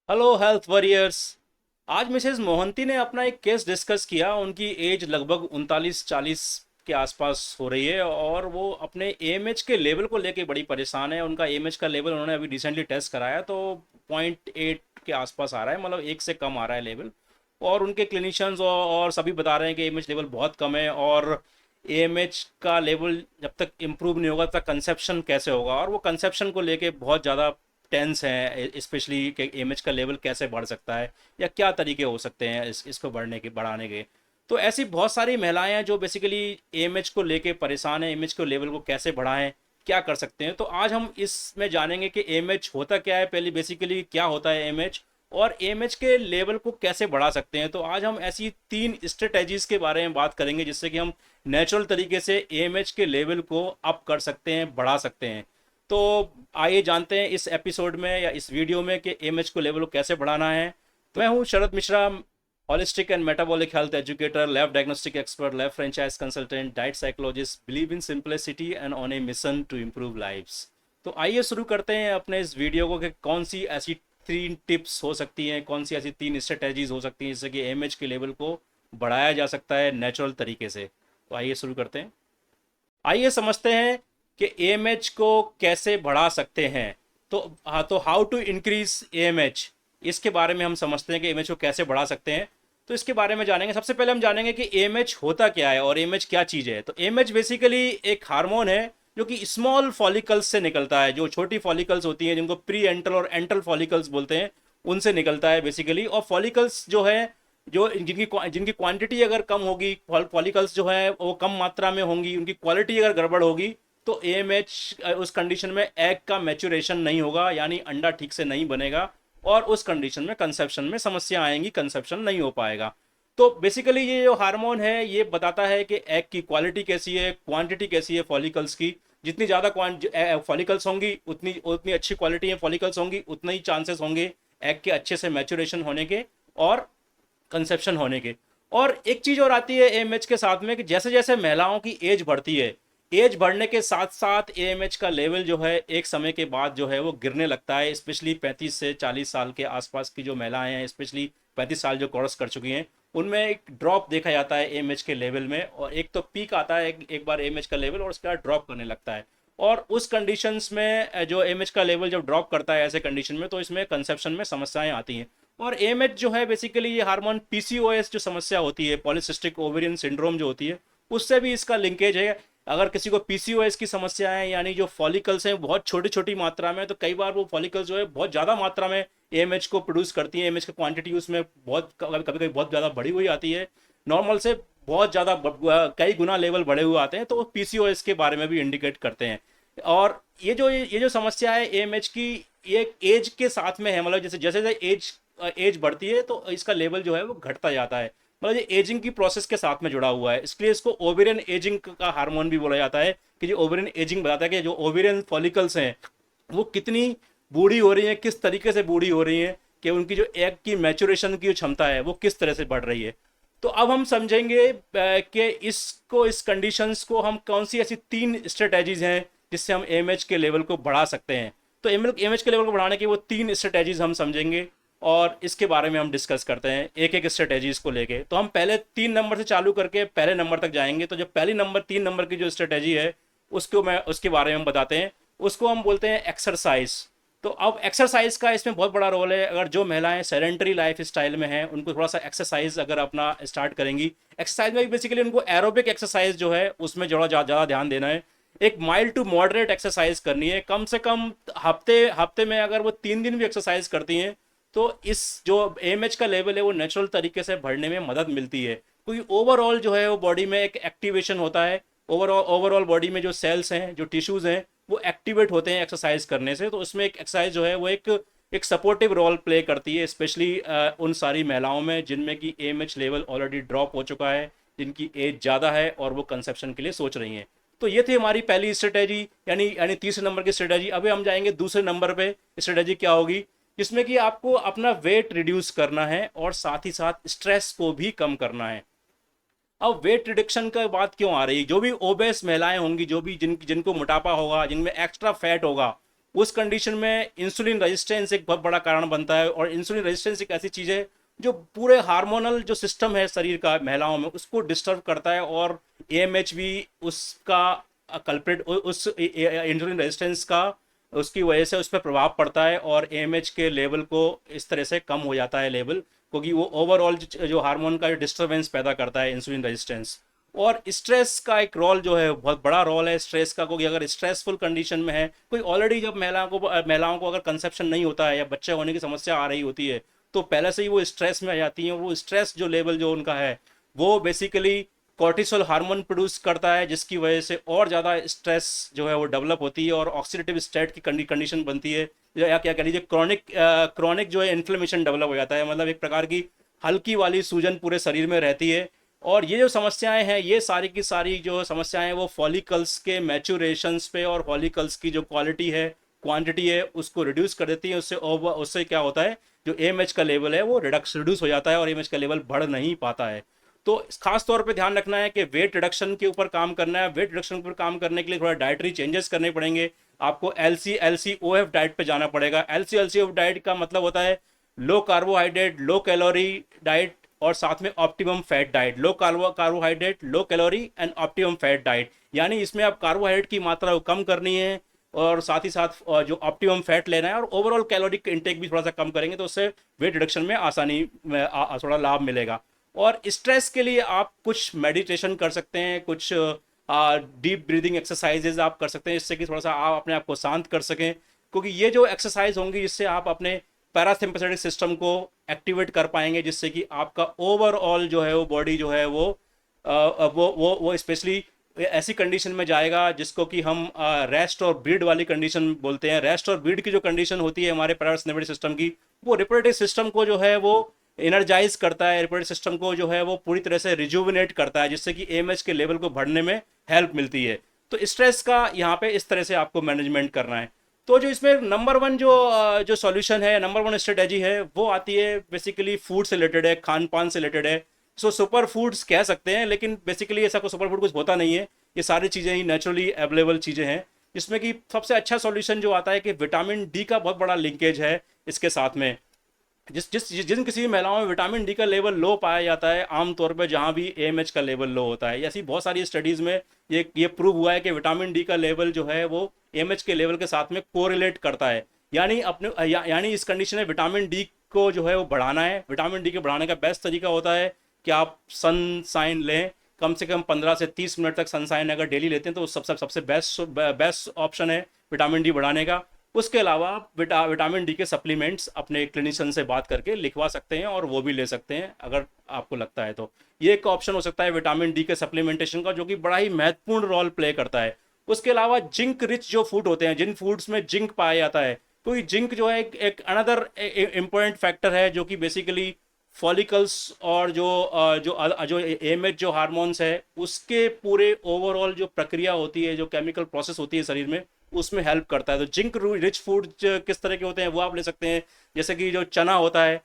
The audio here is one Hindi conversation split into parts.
Hello health warriors. आज मिसेस मोहंती ने अपना एक केस डिस्कस किया। उनकी एज लगभग 39-40 के आसपास हो रही है और वो अपने एएमएच के लेवल को लेके बड़ी परेशान है। उनका एएमएच का लेवल उन्होंने अभी रिसेंटली टेस्ट कराया तो 0.8 के आसपास आ रहा है, मतलब एक से कम आ रहा है लेवल। और उनके क्लिनिशियंस और सभी बता रहे हैं कि एएमएच लेवल बहुत कम है और एएमएच का लेवल जब तक इम्प्रूव नहीं होगा तब तक कंसेप्शन कैसे होगा। और वो कंसेप्शन को लेके बहुत ज़्यादा टेंस है, स्पेशली कि एमएच का लेवल कैसे बढ़ सकता है या क्या तरीके हो सकते हैं इसको बढ़ाने के। तो ऐसी बहुत सारी महिलाएं हैं जो बेसिकली एमएच को लेके परेशान है, एमएच को लेवल को कैसे बढ़ाएं, क्या कर सकते हैं। तो आज हम इसमें जानेंगे कि एमएच होता क्या है, पहले बेसिकली क्या होता है एमएच, और एमएच के लेवल को कैसे बढ़ा सकते हैं। तो आज हम ऐसी 3 स्ट्रेटेजीज के बारे में बात करेंगे जिससे कि हम नेचुरल तरीके से एमएच के लेवल को अप कर सकते हैं, बढ़ा सकते हैं। तो आइए जानते हैं इस एपिसोड में या इस वीडियो में कि एमएच को लेवल को कैसे बढ़ाना है। तो मैं हूं Sharad Mishra, holistic and metabolic health educator, lab diagnostic expert, lab franchise consultant, diet psychologist, believe in simplicity and on a mission to improve lives. तो आइए शुरू करते हैं अपने इस वीडियो को कि कौन सी ऐसी 3 टिप्स हो सकती हैं, कौन सी ऐसी 3 स्ट्रेटेजीज हो सकती हैं जिससे कि एमएच के लेवल को बढ़ाया जा सकता है नेचुरल तरीके से। तो आइए शुरू करते हैं। आइए समझते हैं कि एएमएच को कैसे बढ़ा सकते हैं। तो हाँ, तो हाउ टू इंक्रीज एएमएच, इसके बारे में हम समझते हैं कि एएमएच को कैसे बढ़ा सकते हैं। तो इसके बारे में जानेंगे। सबसे पहले हम जानेंगे कि एएमएच होता क्या है और एएमएच क्या चीज़ है। तो एएमएच बेसिकली एक हार्मोन है जो कि स्मॉल फॉलिकल्स से निकलता है, जो छोटी फॉलिकल्स होती हैं जिनको प्री एंटल और एंटल फॉलिकल्स बोलते हैं, उनसे निकलता है बेसिकली। और फॉलिकल्स जो है, जो जिनकी जिनकी क्वांटिटी अगर कम होगी, फॉलिकल्स जो है वो कम मात्रा में होंगी, उनकी क्वालिटी अगर गड़बड़ होगी तो एएमएच उस कंडीशन में एग का मैचुरेशन नहीं होगा, यानी अंडा ठीक से नहीं बनेगा और उस कंडीशन में कंसेप्शन में समस्या आएंगी, कंसेप्शन नहीं हो पाएगा। तो बेसिकली ये जो हार्मोन है ये बताता है कि एग की क्वालिटी कैसी है, क्वांटिटी कैसी है फॉलिकल्स की। जितनी ज़्यादा फॉलिकल्स होंगी उतनी उतनी अच्छी क्वालिटी है फॉलिकल्स होंगी, उतना ही चांसेस होंगे एग के अच्छे से मैचुरेशन होने के और कंसेप्शन होने के। और एक चीज और आती है एएमएच के साथ में कि जैसे जैसे महिलाओं की एज बढ़ती है, एज बढ़ने के साथ साथ एएमएच का लेवल जो है एक समय के बाद जो है वो गिरने लगता है। स्पेशली 35 से 40 साल के आसपास की जो महिलाएं हैं, स्पेशली 35 साल जो क्रॉस कर चुकी हैं, उनमें एक ड्रॉप देखा जाता है एएमएच के लेवल में। और एक तो पीक आता है एक बार एएमएच का लेवल और उसके बाद ड्रॉप करने लगता है। और उस कंडीशंस में जो एएमएच का लेवल जब ड्रॉप करता है ऐसे कंडीशन में, तो इसमें कंसेप्शन में समस्याएं आती हैं। और एएमएच जो है बेसिकली ये हार्मोन पीसीओएस जो समस्या होती है, पॉलीसिस्टिक ओवेरियन सिंड्रोम जो होती है, उससे भी इसका लिंकेज है। अगर किसी को पीसीओएस की समस्या है, यानी जो फॉलिकल्स हैं बहुत छोटी छोटी मात्रा में, तो कई बार वो फॉलिकल्स जो है बहुत ज़्यादा मात्रा में एएमएच को प्रोड्यूस करती है। एएमएच की क्वांटिटी उसमें बहुत कभी कभी बहुत ज़्यादा बढ़ी हुई आती है, नॉर्मल से बहुत ज़्यादा कई गुना लेवल बढ़े हुए आते हैं, तो पीसीओएस के बारे में भी इंडिकेट करते हैं। और ये जो समस्या है एएमएच की, ये एज के साथ में है। मतलब जैसे जैसे जैसे एज बढ़ती है तो इसका लेवल जो है वो घटता जाता है। मतलब ये एजिंग की प्रोसेस के साथ में जुड़ा हुआ है, इसलिए इसको ओवेरियन एजिंग का हार्मोन भी बोला जाता है। कि जो ओवेरियन एजिंग बताता है कि जो ओवेरियन फॉलिकल्स हैं वो कितनी बूढ़ी हो रही हैं, किस तरीके से बूढ़ी हो रही हैं, कि उनकी जो एग की मैचुरेशन की जो क्षमता है वो किस तरह से बढ़ रही है। तो अब हम समझेंगे कि इसको, इस कंडीशंस को हम कौन सी ऐसी 3 स्ट्रेटेजीज हैं जिससे हम एमएच के लेवल को बढ़ा सकते हैं। तो एमएच के लेवल को बढ़ाने की वो 3 स्ट्रेटेजीज हम समझेंगे और इसके बारे में हम डिस्कस करते हैं एक एक स्ट्रेटेजीज को लेके। तो हम पहले 3 नंबर से चालू करके पहले नंबर तक जाएंगे। तो जो पहली नंबर 3 नंबर की जो स्ट्रेटेजी है उसके बारे में हम बताते हैं। उसको हम बोलते हैं एक्सरसाइज। तो अब एक्सरसाइज का इसमें बहुत बड़ा रोल है। अगर जो महिलाएं सेडेंटरी लाइफ स्टाइल में हैं उनको थोड़ा सा एक्सरसाइज अगर अपना स्टार्ट करेंगी, एक्सरसाइज में भी बेसिकली उनको एरोबिक एक्सरसाइज जो है उसमें ज़्यादा ध्यान देना है। एक माइल्ड टू मॉडरेट एक्सरसाइज करनी है, कम से कम हफ्ते हफ्ते में अगर वो 3 दिन भी एक्सरसाइज करती हैं तो इस जो एएमएच का लेवल है वो नेचुरल तरीके से बढ़ने में मदद मिलती है। क्योंकि ओवरऑल जो है वो बॉडी में एक एक्टिवेशन होता है। ओवरऑल बॉडी में जो सेल्स हैं, जो टिश्यूज़ हैं, वो एक्टिवेट होते हैं एक्सरसाइज करने से। तो उसमें एक एक्सरसाइज जो है वो एक सपोर्टिव रोल प्ले करती है, स्पेशली उन सारी महिलाओं में जिनमें कि एएमएच लेवल ऑलरेडी ड्रॉप हो चुका है, जिनकी एज ज़्यादा है और वो कंसेप्शन के लिए सोच रही हैं। तो ये थी हमारी पहली स्ट्रेटेजी, यानी यानी तीसरे नंबर की स्ट्रेटेजी। अभी हम जाएंगे दूसरे नंबर पे। स्ट्रेटेजी क्या होगी, जिसमें कि आपको अपना वेट रिड्यूस करना है और साथ ही साथ स्ट्रेस को भी कम करना है। अब वेट रिडक्शन का बात क्यों आ रही है, जो भी ओबेस महिलाएं होंगी, जो भी जिनको मोटापा होगा, जिनमें एक्स्ट्रा फैट होगा, उस कंडीशन में इंसुलिन रेजिस्टेंस एक बहुत बड़ा कारण बनता है। और इंसुलिन रेजिस्टेंस एक ऐसी चीज़ है जो पूरे हार्मोनल जो सिस्टम है शरीर का महिलाओं में उसको डिस्टर्ब करता है, और एएमएच भी उसका कल्प्रिट, उस इंसुलिन रेजिस्टेंस का उसकी वजह से उस पर प्रभाव पड़ता है, और एएमएच के लेवल को इस तरह से कम हो जाता है लेवल, क्योंकि वो ओवरऑल जो हार्मोन का डिस्टर्बेंस पैदा करता है इंसुलिन रेजिस्टेंस। और स्ट्रेस का एक रोल जो है, बहुत बड़ा रोल है स्ट्रेस का, क्योंकि अगर स्ट्रेसफुल कंडीशन में है कोई ऑलरेडी, जब महिलाओं को अगर कंसेप्शन नहीं होता है या बच्चे होने की समस्या आ रही होती है, तो पहले से ही वो स्ट्रेस में आ जाती हैं। वो स्ट्रेस जो लेवल जो उनका है वो बेसिकली कॉर्टिसोल हार्मोन प्रोड्यूस करता है, जिसकी वजह से और ज़्यादा स्ट्रेस जो है वो डेवलप होती है और ऑक्सीडेटिव स्टेट की कंडीशन बनती है, या क्या कह लीजिए क्रॉनिक क्रॉनिक जो है इन्फ्लेमेशन डेवलप हो जाता है, मतलब एक प्रकार की हल्की वाली सूजन पूरे शरीर में रहती है। और ये जो समस्याएं हैं, ये सारी की सारी जो समस्याएं हैं वो फॉलिकल्स के मैच्योरेशंस पे और फॉलिकल्स की जो क्वालिटी है, क्वांटिटी है, उसको रिड्यूस कर देती है। उससे क्या होता है, जो एएमएच का लेवल है वो रिड्यूस हो जाता है और एएमएच का लेवल बढ़ नहीं पाता है। तो खास तौर पे ध्यान रखना है कि वेट रिडक्शन के ऊपर काम करना है। वेट रिडक्शन पर काम करने के लिए थोड़ा डाइटरी चेंजेस करने पड़ेंगे। आपको LCOF डाइट पे जाना पड़ेगा। LCOF डाइट का मतलब होता है लो कार्बोहाइड्रेट, लो कैलोरी डाइट, और साथ में optimum fat diet. Low carbohydrate, low calorie and optimum fat diet, यानी इसमें आप कार्बोहाइड्रेट की मात्रा को कम करनी है और साथ ही साथ जो ऑप्टिमम फैट लेना है, और ओवरऑल कैलोरी इंटेक भी थोड़ा सा कम करेंगे, तो उससे वेट रिडक्शन में आसानी में थोड़ा लाभ मिलेगा। और स्ट्रेस के लिए आप कुछ मेडिटेशन कर सकते हैं, कुछ डीप ब्रीदिंग एक्सरसाइजेज आप कर सकते हैं, जिससे कि थोड़ा सा आप अपने आप को शांत कर सकें, क्योंकि ये जो एक्सरसाइज होंगी जिससे आप अपने पैरासिम्पथेटिक सिस्टम को एक्टिवेट कर पाएंगे, जिससे कि आपका ओवरऑल जो है वो बॉडी जो है वो स्पेशली ऐसी कंडीशन में जाएगा जिसको कि हम रेस्ट और ब्रीड वाली कंडीशन बोलते हैं। रेस्ट और ब्रीड की जो कंडीशन होती है हमारे पैरासिम्पथेटिक सिस्टम की, वो रिप्रोडक्टिव सिस्टम को जो है वो एनर्जाइज करता है, रिप्रोडक्टिव सिस्टम को जो है वो पूरी तरह से रिजुविनेट करता है, जिससे कि एएमएच के लेवल को बढ़ने में हेल्प मिलती है। तो स्ट्रेस का यहाँ पे इस तरह से आपको मैनेजमेंट करना है। तो जो इसमें नंबर वन जो सॉल्यूशन है, नंबर वन स्ट्रेटेजी है, वो आती है बेसिकली फूड से रिलेटेड है, खान पान से रिलेटेड है। सो सुपर फूड्स कह सकते हैं, लेकिन बेसिकली ऐसा कोई सुपर फूड कुछ होता नहीं है। ये सारी चीज़ें ही नेचुरली अवेलेबल चीज़ें हैं, जिसमें कि सबसे अच्छा सॉल्यूशन जो आता है कि विटामिन डी का बहुत बड़ा लिंकेज है इसके साथ में। जिन किसी भी महिलाओं में विटामिन डी का लेवल लो पाया जाता है आमतौर पर, जहाँ भी एएमएच का लेवल लो होता है, ऐसी बहुत सारी स्टडीज़ में ये प्रूव हुआ है कि विटामिन डी का लेवल जो है वो एएमएच के लेवल के साथ में कोरिलेट करता है। यानी इस कंडीशन में विटामिन डी को जो है वो बढ़ाना है। विटामिन डी के बढ़ाने का बेस्ट तरीका होता है कि आप सनसाइन लें, कम से कम 15 से 30 मिनट तक सनसाइन अगर डेली लेते हैं तो सबसे बेस्ट ऑप्शन है विटामिन डी बढ़ाने का। उसके अलावा आप विटामिन डी के सप्लीमेंट्स अपने क्लिनिशियन से बात करके लिखवा सकते हैं और वो भी ले सकते हैं अगर आपको लगता है तो। ये एक ऑप्शन हो सकता है विटामिन डी के सप्लीमेंटेशन का, जो कि बड़ा ही महत्वपूर्ण रोल प्ले करता है। उसके अलावा जिंक रिच जो फूड होते हैं, जिन फूड्स में जिंक पाया जाता है, तो ये जिंक जो है एक अनदर इम्पोर्टेंट फैक्टर है, जो कि बेसिकली फॉलिकल्स और जो एएमएच जो हार्मोन्स है उसके पूरे ओवरऑल जो प्रक्रिया होती है, जो केमिकल प्रोसेस होती है शरीर में, उसमें हेल्प करता है। तो जिंक रिच फूड किस तरह के होते हैं वो आप ले सकते हैं, जैसे कि जो चना होता है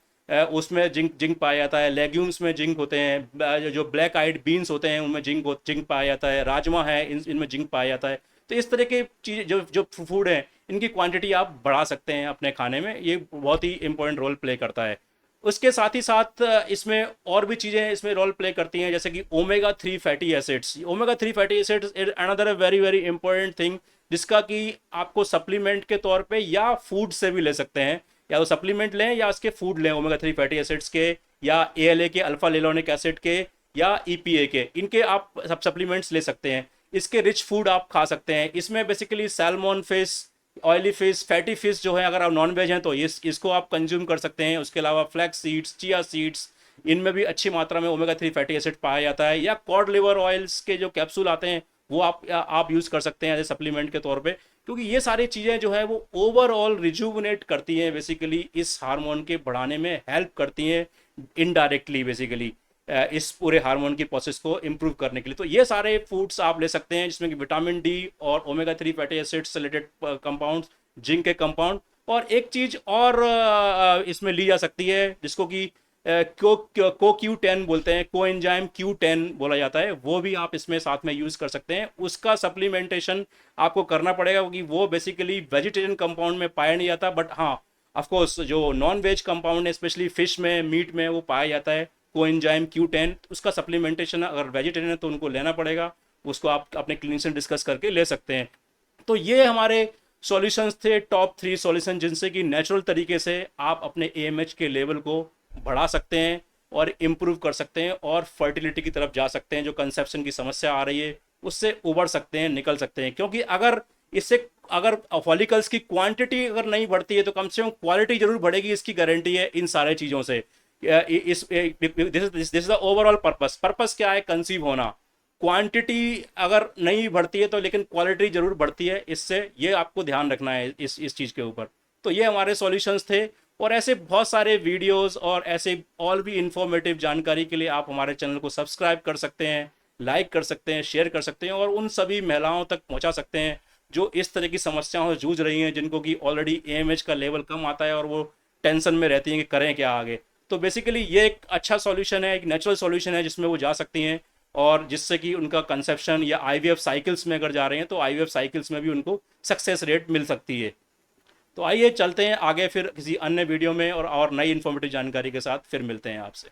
उसमें जिंक पाया जाता है, लेग्यूम्स में जिंक होते हैं, जो ब्लैक आइड बीन्स होते हैं उनमें जिंक पाया जाता है, राजमा है इनमें जिंक पाया जाता है। तो इस तरह के चीज़ जो फूड है इनकी क्वांटिटी आप बढ़ा सकते हैं अपने खाने में, ये बहुत ही इंपॉर्टेंट रोल प्ले करता है। उसके साथ ही साथ इसमें और भी चीज़ें इसमें रोल प्ले करती हैं, जैसे कि omega 3 fatty acids. Omega 3 fatty acids another very very important thing, जिसका कि आपको सप्लीमेंट के तौर पे या फूड से भी ले सकते हैं, या तो सप्लीमेंट लें या उसके फूड लें, ओमेगा 3 फैटी एसिड्स के, या ALA के, अल्फा लेलोनिक एसिड के, या EPA के, इनके आप सब सप्लीमेंट्स ले सकते हैं। इसके रिच फूड आप खा सकते हैं। इसमें basically salmon fish, oily fish, fatty fish जो है, अगर आप नॉन वेज हैं तो इसको आप कंज्यूम कर सकते हैं। उसके अलावा फ्लैक्स सीड्स, चिया सीड्स, इनमें भी अच्छी मात्रा में ओमेगा 3 फैटी एसिड पाया जाता है। या कॉड लिवर ऑयल्स के जो कैप्सूल आते हैं वो आप यूज़ कर सकते हैं एज ए सप्लीमेंट के तौर पे, क्योंकि ये सारी चीज़ें जो है वो ओवरऑल रिजुवनेट करती हैं, बेसिकली इस हार्मोन के बढ़ाने में हेल्प करती हैं इनडायरेक्टली, बेसिकली इस पूरे हार्मोन की प्रोसेस को इम्प्रूव करने के लिए। तो ये सारे फूड्स आप ले सकते हैं, जिसमें कि विटामिन डी और ओमेगा 3 फैटी एसिड से रिलेटेड कंपाउंड्स, जिंक के कंपाउंड। और एक चीज़ और इसमें ली जा सकती है, जिसको कि को Q10 बोलते हैं, को एंजाइम Q10 बोला जाता है, वो भी आप इसमें साथ में यूज़ कर सकते हैं। उसका सप्लीमेंटेशन आपको करना पड़ेगा क्योंकि वो बेसिकली वेजिटेरियन कंपाउंड में पाया नहीं जाता, बट हाँ ऑफ कोर्स जो नॉन वेज कंपाउंड है स्पेशली फिश में, मीट में वो पाया जाता है को एंजाइम Q10। उसका सप्लीमेंटेशन अगर वेजिटेरियन है तो उनको लेना पड़ेगा, उसको आप अपने क्लिनिशियन डिस्कस करके ले सकते हैं। तो ये हमारे सॉल्यूशंस थे, टॉप 3 सॉल्यूशन जिनसे कि नेचुरल तरीके से आप अपने AMH के लेवल को बढ़ा सकते हैं और इम्प्रूव कर सकते हैं और फर्टिलिटी की तरफ जा सकते हैं। जो कंसेप्शन की समस्या आ रही है उससे उबर सकते हैं, निकल सकते हैं। क्योंकि अगर फॉलिकल्स की क्वांटिटी अगर नहीं बढ़ती है तो कम से कम क्वालिटी जरूर बढ़ेगी, इसकी गारंटी है इन सारे चीज़ों से। This is the overall purpose. Purpose क्या है? कंसीव होना। क्वांटिटी अगर नहीं बढ़ती है तो लेकिन क्वालिटी जरूर बढ़ती है, इससे ये आपको ध्यान रखना है इस चीज़ के ऊपर। तो ये हमारे सॉल्यूशंस थे, और ऐसे बहुत सारे वीडियोस और ऐसे और भी इंफॉर्मेटिव जानकारी के लिए आप हमारे चैनल को सब्सक्राइब कर सकते हैं, लाइक कर सकते हैं, शेयर कर सकते हैं, और उन सभी महिलाओं तक पहुंचा सकते हैं जो इस तरह की समस्याओं से जूझ रही हैं, जिनको कि ऑलरेडी AMH का लेवल कम आता है और वो टेंशन में रहती हैं कि करें क्या आगे। तो बेसिकली ये एक अच्छा सॉल्यूशन है, एक नेचुरल सॉल्यूशन है जिसमें वो जा सकती हैं, और जिससे कि उनका कंसेप्शन या IVF साइकिल्स में अगर जा रहे हैं तो IVF साइकिल्स में भी उनको सक्सेस रेट मिल सकती है। तो आइए चलते हैं आगे, फिर किसी अन्य वीडियो में और नई इन्फॉर्मेटिव जानकारी के साथ फिर मिलते हैं आपसे।